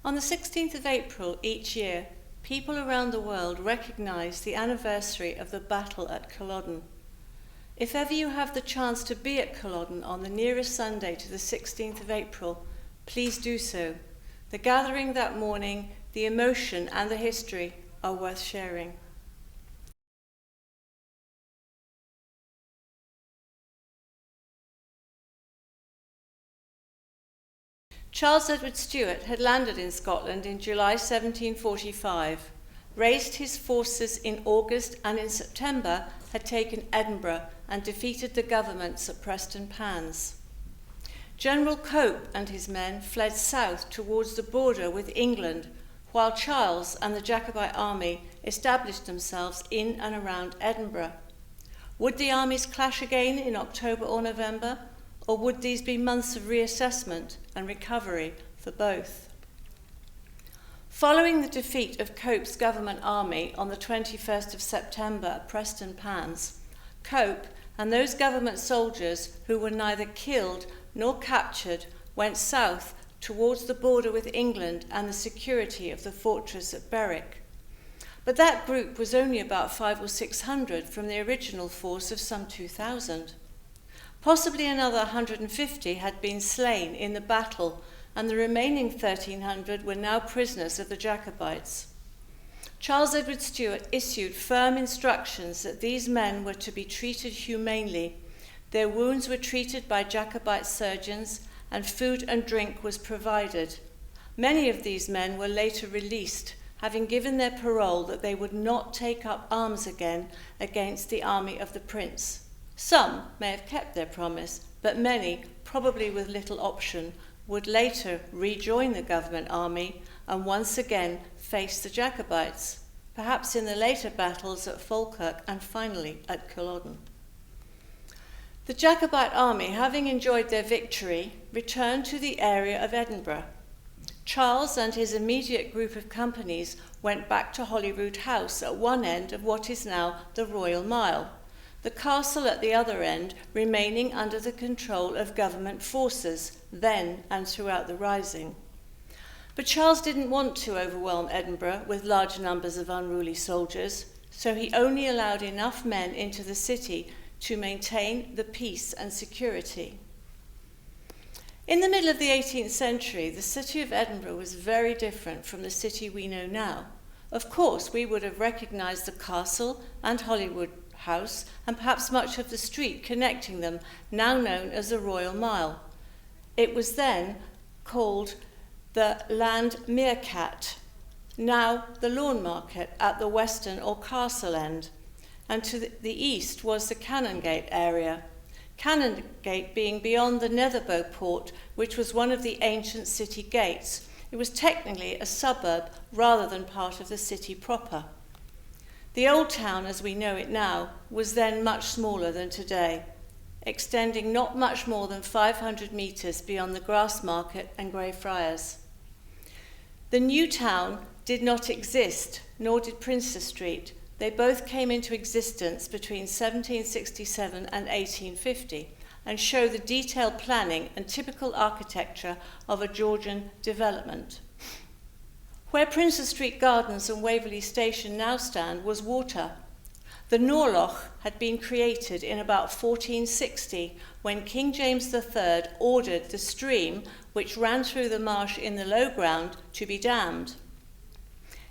On the 16th of April each year, people around the world recognise the anniversary of the battle at Culloden. If ever you have the chance to be at Culloden on the nearest Sunday to the 16th of April, please do so. The gathering that morning, the emotion and the history are worth sharing. Charles Edward Stuart had landed in Scotland in July 1745, raised his forces in August and in September had taken Edinburgh and defeated the governments at Preston Pans. General Cope and his men fled south towards the border with England, while Charles and the Jacobite army established themselves in and around Edinburgh. Would the armies clash again in October or November, or would these be months of reassessment and recovery for both? Following the defeat of Cope's government army on the 21st of September at Preston Pans, Cope and those government soldiers who were neither killed nor captured went south towards the border with England and the security of the fortress at Berwick. But that group was only about 500 or 600 from the original force of some 2,000. Possibly another 150 had been slain in the battle, and the remaining 1,300 were now prisoners of the Jacobites. Charles Edward Stuart issued firm instructions that these men were to be treated humanely. Their wounds were treated by Jacobite surgeons, and food and drink was provided. Many of these men were later released, having given their parole that they would not take up arms again against the army of the prince. Some may have kept their promise, but many, probably with little option, would later rejoin the government army and once again face the Jacobites, perhaps in the later battles at Falkirk and finally at Culloden. The Jacobite army, having enjoyed their victory, returned to the area of Edinburgh. Charles and his immediate group of companies went back to Holyrood House at one end of what is now the Royal Mile, the castle at the other end remaining under the control of government forces then and throughout the Rising. But Charles didn't want to overwhelm Edinburgh with large numbers of unruly soldiers, so he only allowed enough men into the city to maintain the peace and security. In the middle of the 18th century, the city of Edinburgh was very different from the city we know now. Of course, we would have recognized the castle and Holyrood House and perhaps much of the street connecting them, now known as the Royal Mile. It was then called the Land Meerkat, now the Lawn Market at the western or castle end, and to the east was the Canongate area. Canongate being beyond the Netherbow port, which was one of the ancient city gates. It was technically a suburb rather than part of the city proper. The old town, as we know it now, was then much smaller than today, extending not much more than 500 metres beyond the Grassmarket and Greyfriars. The new town did not exist, nor did Princes Street. They both came into existence between 1767 and 1850 and show the detailed planning and typical architecture of a Georgian development. Where Princes Street Gardens and Waverley Station now stand was water. The Norloch had been created in about 1460 when King James III ordered the stream, which ran through the marsh in the low ground, to be dammed.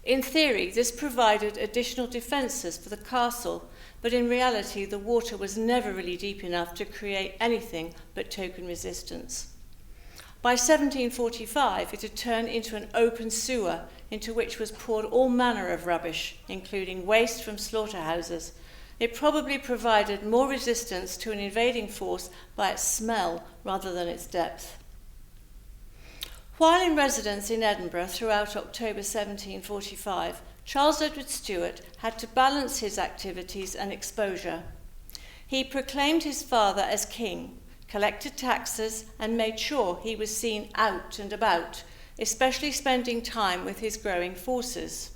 In theory, this provided additional defences for the castle, but in reality the water was never really deep enough to create anything but token resistance. By 1745, it had turned into an open sewer into which was poured all manner of rubbish, including waste from slaughterhouses. It probably provided more resistance to an invading force by its smell rather than its depth. While in residence in Edinburgh throughout October 1745, Charles Edward Stuart had to balance his activities and exposure. He proclaimed his father as king, collected taxes, and made sure he was seen out and about, especially spending time with his growing forces.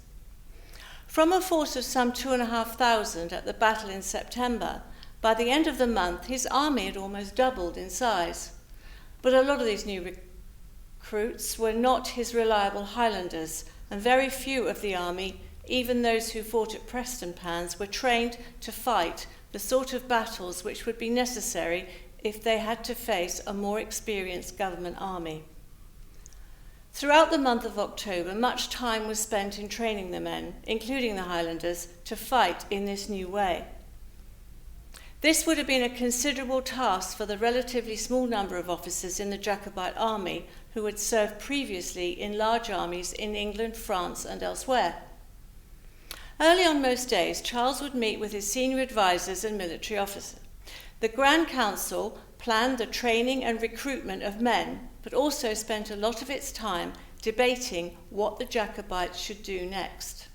From a force of some 2,500 at the battle in September, by the end of the month his army had almost doubled in size. But a lot of these new recruits were not his reliable Highlanders, and very few of the army, even those who fought at Prestonpans, were trained to fight the sort of battles which would be necessary if they had to face a more experienced government army. Throughout the month of October, much time was spent in training the men, including the Highlanders, to fight in this new way. This would have been a considerable task for the relatively small number of officers in the Jacobite army who had served previously in large armies in England, France, and elsewhere. Early on most days, Charles would meet with his senior advisors and military officers. The Grand Council planned the training and recruitment of men, but also spent a lot of its time debating what the Jacobites should do next.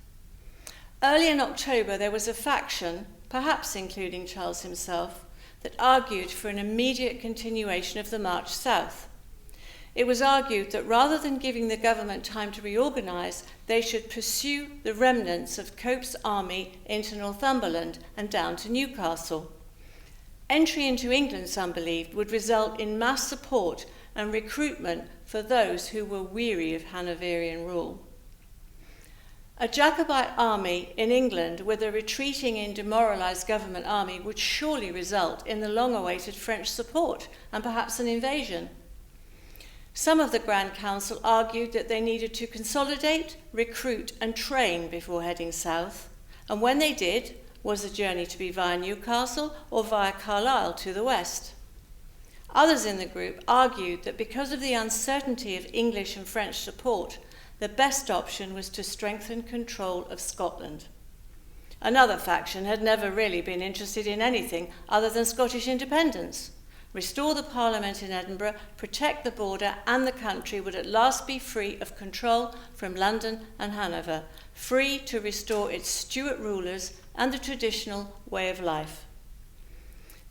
Early in October, there was a faction, perhaps including Charles himself, that argued for an immediate continuation of the march south. It was argued that rather than giving the government time to reorganise, they should pursue the remnants of Cope's army into Northumberland and down to Newcastle. Entry into England, some believed, would result in mass support and recruitment for those who were weary of Hanoverian rule. A Jacobite army in England with a retreating and demoralised government army would surely result in the long-awaited French support and perhaps an invasion. Some of the Grand Council argued that they needed to consolidate, recruit and train before heading south, and when they did, was the journey to be via Newcastle or via Carlisle to the west? Others in the group argued that because of the uncertainty of English and French support, the best option was to strengthen control of Scotland. Another faction had never really been interested in anything other than Scottish independence. Restore the Parliament in Edinburgh, protect the border, and the country would at last be free of control from London and Hanover, free to restore its Stuart rulers and the traditional way of life.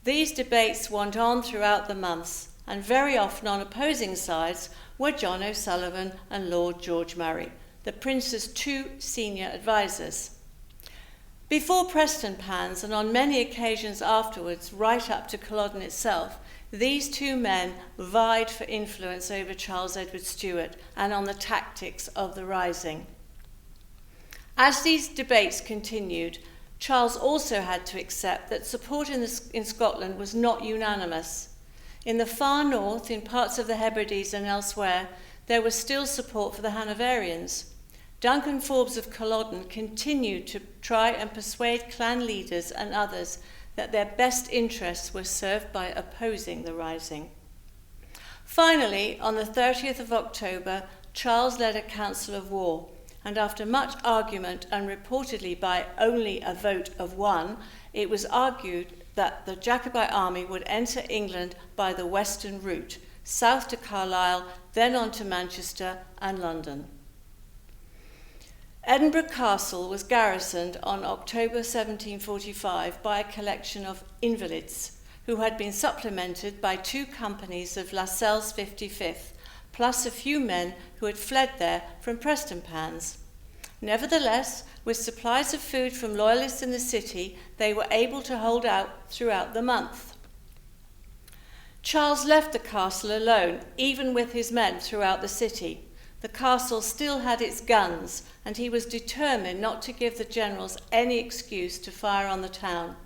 These debates went on throughout the months, and very often on opposing sides were John O'Sullivan and Lord George Murray, the Prince's two senior advisers. Before Prestonpans, and on many occasions afterwards, right up to Culloden itself, these two men vied for influence over Charles Edward Stuart and on the tactics of the Rising. As these debates continued, Charles also had to accept that support in Scotland was not unanimous. In the far north, in parts of the Hebrides and elsewhere, there was still support for the Hanoverians. Duncan Forbes of Culloden continued to try and persuade clan leaders and others that their best interests were served by opposing the Rising. Finally, on the 30th of October, Charles led a council of war, and after much argument and reportedly by only a vote of one, it was argued that the Jacobite army would enter England by the western route, south to Carlisle, then on to Manchester and London. Edinburgh Castle was garrisoned on October 1745 by a collection of invalids who had been supplemented by 2 companies of Lascelles 55th, plus a few men who had fled there from Prestonpans. Nevertheless, with supplies of food from loyalists in the city, they were able to hold out throughout the month. Charles left the castle alone, even with his men throughout the city. The castle still had its guns, and he was determined not to give the generals any excuse to fire on the town.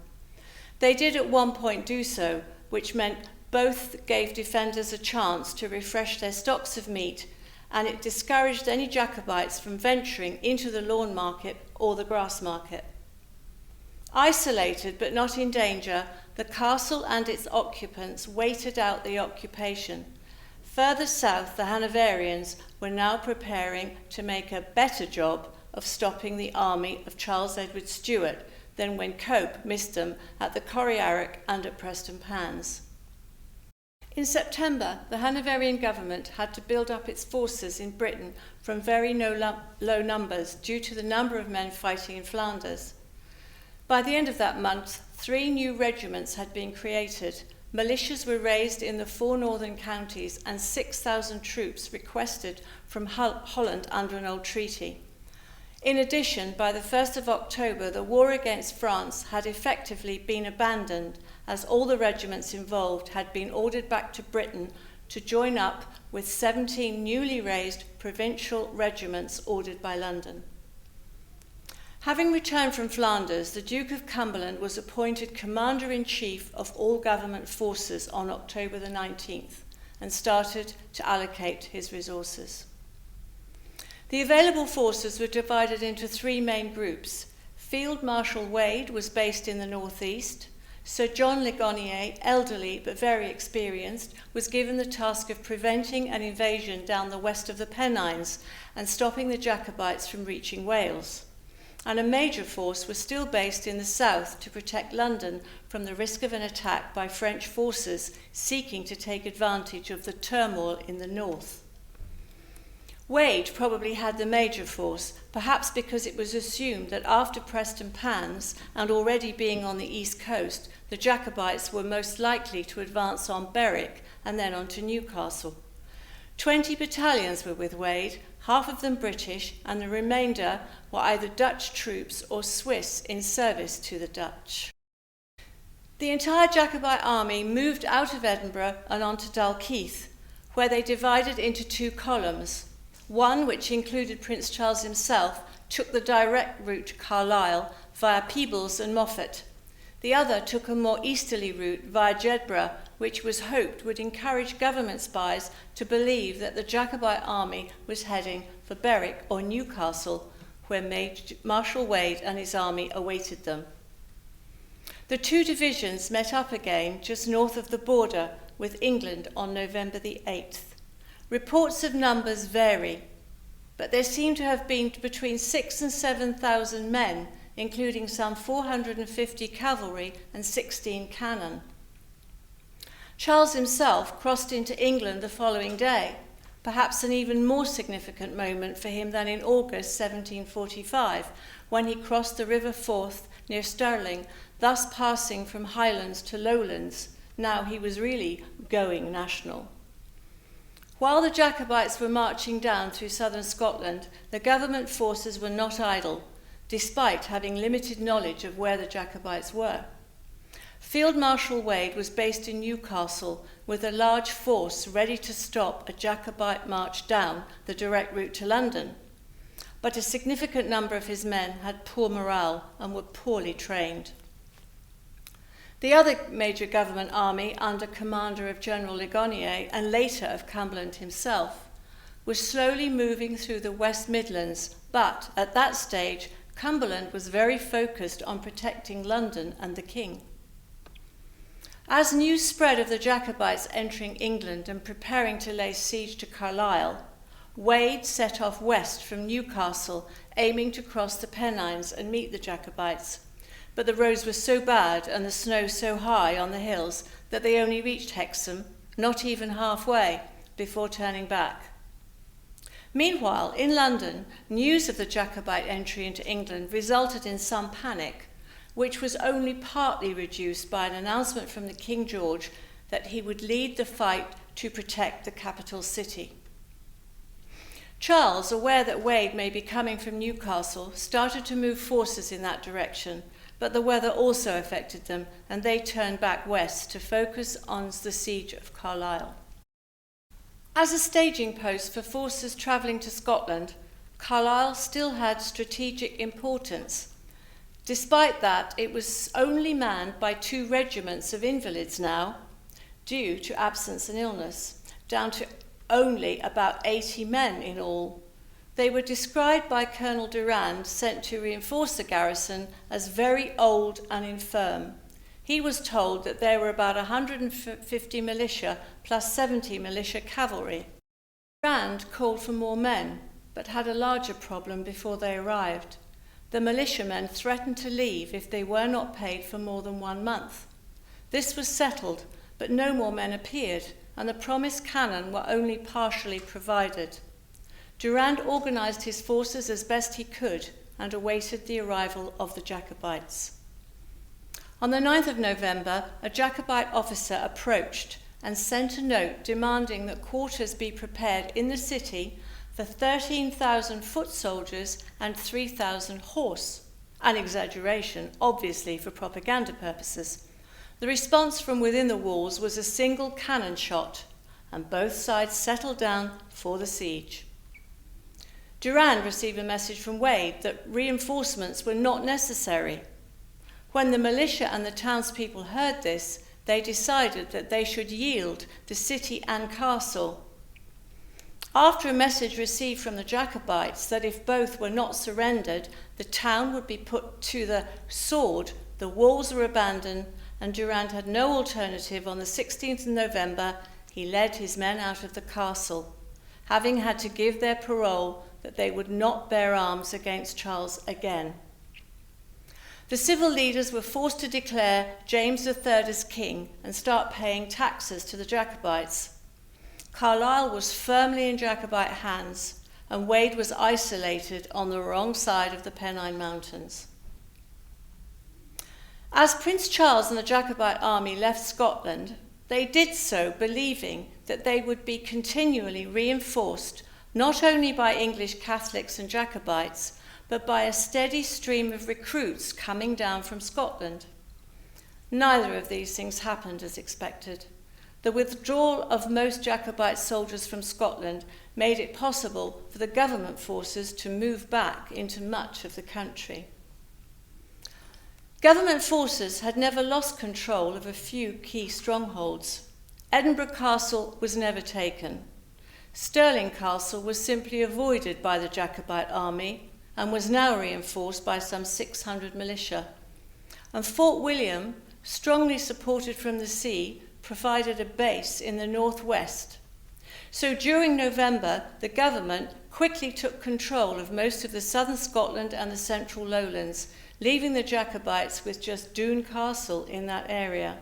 They did at one point do so, which meant both gave defenders a chance to refresh their stocks of meat, and it discouraged any Jacobites from venturing into the lawn market or the grass market. Isolated but not in danger, the castle and its occupants waited out the occupation. Further south, the Hanoverians were now preparing to make a better job of stopping the army of Charles Edward Stuart than when Cope missed them at the Corryarrack and at Prestonpans. In September, the Hanoverian government had to build up its forces in Britain from very low numbers due to the number of men fighting in Flanders. By the end of that month, 3 new regiments had been created. Militias were raised in the 4 northern counties, and 6,000 troops requested from Holland under an old treaty. In addition, by the 1st of October, the war against France had effectively been abandoned, as all the regiments involved had been ordered back to Britain to join up with 17 newly raised provincial regiments ordered by London. Having returned from Flanders, the Duke of Cumberland was appointed Commander-in-Chief of all government forces on October the 19th and started to allocate his resources. The available forces were divided into three main groups. Field Marshal Wade was based in the northeast. Sir John Ligonier, elderly but very experienced, was given the task of preventing an invasion down the west of the Pennines and stopping the Jacobites from reaching Wales. And a major force was still based in the south to protect London from the risk of an attack by French forces seeking to take advantage of the turmoil in the north. Wade probably had the major force, perhaps because it was assumed that after Prestonpans, and already being on the east coast, the Jacobites were most likely to advance on Berwick and then on to Newcastle. 20 battalions were with Wade, half of them British, and the remainder were either Dutch troops or Swiss in service to the Dutch. The entire Jacobite army moved out of Edinburgh and on to Dalkeith, where they divided into two columns. One, which included Prince Charles himself, took the direct route to Carlisle via Peebles and Moffat. The other took a more easterly route via Jedburgh, which was hoped would encourage government spies to believe that the Jacobite army was heading for Berwick or Newcastle, where Marshal Wade and his army awaited them. The two divisions met up again just north of the border with England on November the 8th. Reports of numbers vary, but there seem to have been between 6,000 and 7,000 men, including some 450 cavalry and 16 cannon. Charles himself crossed into England the following day, perhaps an even more significant moment for him than in August 1745, when he crossed the River Forth near Stirling, thus passing from Highlands to Lowlands. Now he was really going national. While the Jacobites were marching down through southern Scotland, the government forces were not idle, despite having limited knowledge of where the Jacobites were. Field Marshal Wade was based in Newcastle with a large force ready to stop a Jacobite march down the direct route to London. But a significant number of his men had poor morale and were poorly trained. The other major government army, under commander of General Ligonier and later of Cumberland himself, was slowly moving through the West Midlands, but at that stage, Cumberland was very focused on protecting London and the king. As news spread of the Jacobites entering England and preparing to lay siege to Carlisle, Wade set off west from Newcastle, aiming to cross the Pennines and meet the Jacobites. But the roads were so bad and the snow so high on the hills that they only reached Hexham, not even halfway, before turning back. Meanwhile, in London, news of the Jacobite entry into England resulted in some panic, which was only partly reduced by an announcement from the King George that he would lead the fight to protect the capital city. Charles, aware that Wade may be coming from Newcastle, started to move forces in that direction, but the weather also affected them, and they turned back west to focus on the siege of Carlisle. As a staging post for forces travelling to Scotland, Carlisle still had strategic importance. Despite that, it was only manned by 2 regiments of invalids now, due to absence and illness, down to only about 80 men in all. They were described by Colonel Durand, sent to reinforce the garrison, as very old and infirm. He was told that there were about 150 militia plus 70 militia cavalry. Durand called for more men, but had a larger problem before they arrived. The militiamen threatened to leave if they were not paid for more than 1 month. This was settled, but no more men appeared, and the promised cannon were only partially provided. Durand organised his forces as best he could and awaited the arrival of the Jacobites. On the 9th of November, a Jacobite officer approached and sent a note demanding that quarters be prepared in the city for 13,000 foot soldiers and 3,000 horse, an exaggeration, obviously for propaganda purposes. The response from within the walls was a single cannon shot, and both sides settled down for the siege. Durand received a message from Wade that reinforcements were not necessary. When the militia and the townspeople heard this, they decided that they should yield the city and castle. After a message received from the Jacobites that if both were not surrendered, the town would be put to the sword, the walls were abandoned, and Durand had no alternative. On the 16th of November, he led his men out of the castle, having had to give their parole that they would not bear arms against Charles again. The civil leaders were forced to declare James III as king and start paying taxes to the Jacobites. Carlisle was firmly in Jacobite hands, and Wade was isolated on the wrong side of the Pennine Mountains. As Prince Charles and the Jacobite army left Scotland, they did so believing that they would be continually reinforced not only by English Catholics and Jacobites, but by a steady stream of recruits coming down from Scotland. Neither of these things happened as expected. The withdrawal of most Jacobite soldiers from Scotland made it possible for the government forces to move back into much of the country. Government forces had never lost control of a few key strongholds. Edinburgh Castle was never taken. Stirling Castle was simply avoided by the Jacobite army and was now reinforced by some 600 militia. And Fort William, strongly supported from the sea, provided a base in the northwest. So during November, the government quickly took control of most of the southern Scotland and the central lowlands, leaving the Jacobites with just Doune Castle in that area.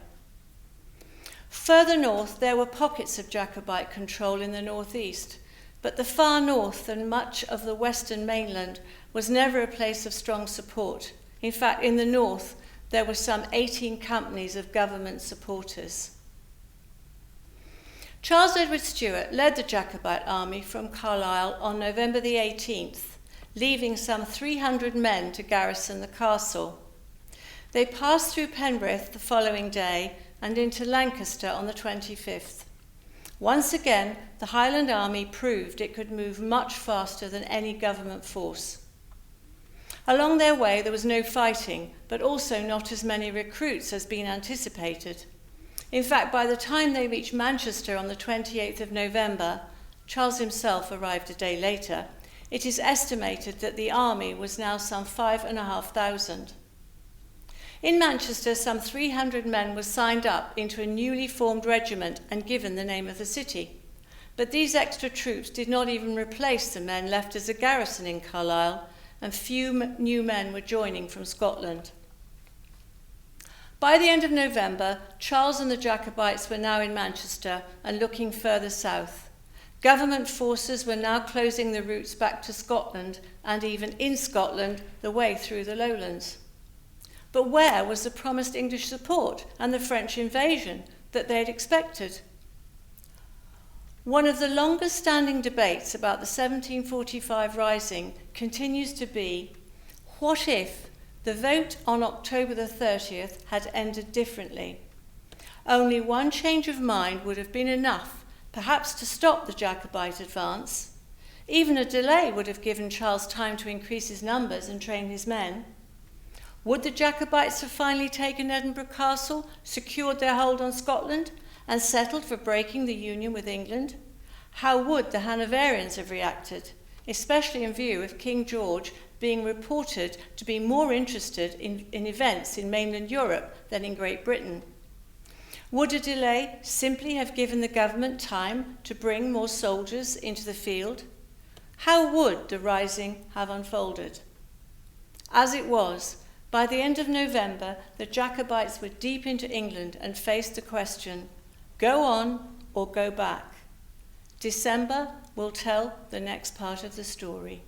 Further north, there were pockets of Jacobite control in the northeast, but the far north and much of the western mainland was never a place of strong support. In fact, in the north, there were some 18 companies of government supporters. Charles Edward Stuart led the Jacobite army from Carlisle on November the 18th, leaving some 300 men to garrison the castle. They passed through Penrith the following day and into Lancaster on the 25th. Once again, the Highland army proved it could move much faster than any government force. Along their way, there was no fighting, but also not as many recruits as been anticipated. In fact, by the time they reached Manchester on the 28th of November, Charles himself arrived a day later, it is estimated that the army was now some 5,500. In Manchester, some 300 men were signed up into a newly formed regiment and given the name of the city. But these extra troops did not even replace the men left as a garrison in Carlisle, and few new men were joining from Scotland. By the end of November, Charles and the Jacobites were now in Manchester and looking further south. Government forces were now closing the routes back to Scotland and even in Scotland, the way through the lowlands. But where was the promised English support and the French invasion that they had expected? One of the longest standing debates about the 1745 Rising continues to be, what if the vote on October the 30th had ended differently? Only one change of mind would have been enough, perhaps to stop the Jacobite advance. Even a delay would have given Charles time to increase his numbers and train his men. Would the Jacobites have finally taken Edinburgh Castle, secured their hold on Scotland, and settled for breaking the union with England? How would the Hanoverians have reacted, especially in view of King George being reported to be more interested in events in mainland Europe than in Great Britain? Would a delay simply have given the government time to bring more soldiers into the field? How would the Rising have unfolded? As it was, by the end of November, the Jacobites were deep into England and faced the question, go on or go back? December will tell the next part of the story.